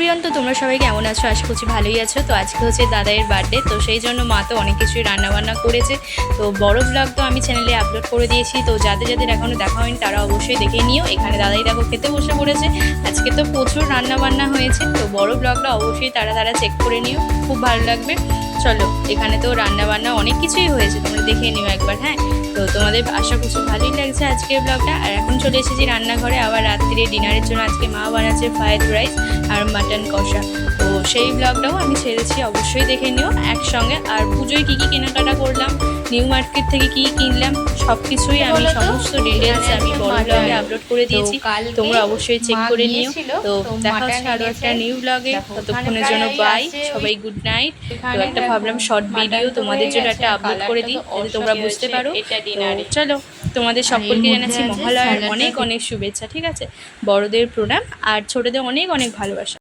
Everyone, তো তোমরা সবাই কেমন আছো? আশা করছি ভালোই আছো। তো আজকে হচ্ছে দাদাইয়ের বার্থডে, তো সেই জন্য মা তো অনেক কিছুই রান্নাবান্না করেছে। তো বড় ব্লগ তো আমি চ্যানেলে আপলোড করে দিয়েছি, তো যাদের যাদের এখনও দেখা হয়নি তারা অবশ্যই দেখে নিও। এখানে দাদাই দেখো খেতে বসে পড়েছে। আজকে তো প্রচুর রান্নাবান্না হয়েছে, তো বড় ব্লগটা অবশ্যই তারা চেক করে নিও, খুব ভালো লাগবে। চলো, এখানে তো রান্নাবান্না অনেক কিছুই হয়েছে, তোমরা দেখে নিও একবার। হ্যাঁ, তো তোমাদের আশা করছি ভালোই লাগছে আজকের ব্লগটা। আর এখন চলে এসেছি রান্নাঘরে, আবার রাত্রিরে ডিনারের জন্য আজকে মা বানাচ্ছে ফ্রাইড রাইস আর মাটন কষা। তো সেই ব্লগটাও আমি ছেড়েছি, অবশ্যই দেখে নিও একসঙ্গে। আর পুজোয় কী কী কেনাকাটা করলাম, নিউ মার্কেট থেকে কী কিনলাম, সব কিছুই আমি সমস্ত ডিটেলস আমি বড় ব্লগে আপলোড করে দিয়েছি, তোমরা অবশ্যই চেক করে নিও। তো দেখা হচ্ছে আরও একটা নিউ ব্লগে, ততক্ষণের জন্য বাই, সবাই গুড নাইট। তো একটা ভাবলাম শর্ট ভিডিও তোমাদের জন্য একটা আপলোড করে দিই, যাতে তোমরা বুঝতে পারো। চলো, তোমাদের সকলকে জানাচ্ছি মহালয়ার অনেক অনেক শুভেচ্ছা। ঠিক আছে, বড়দের প্রণাম আর ছোটদের অনেক অনেক ভালোবাসা।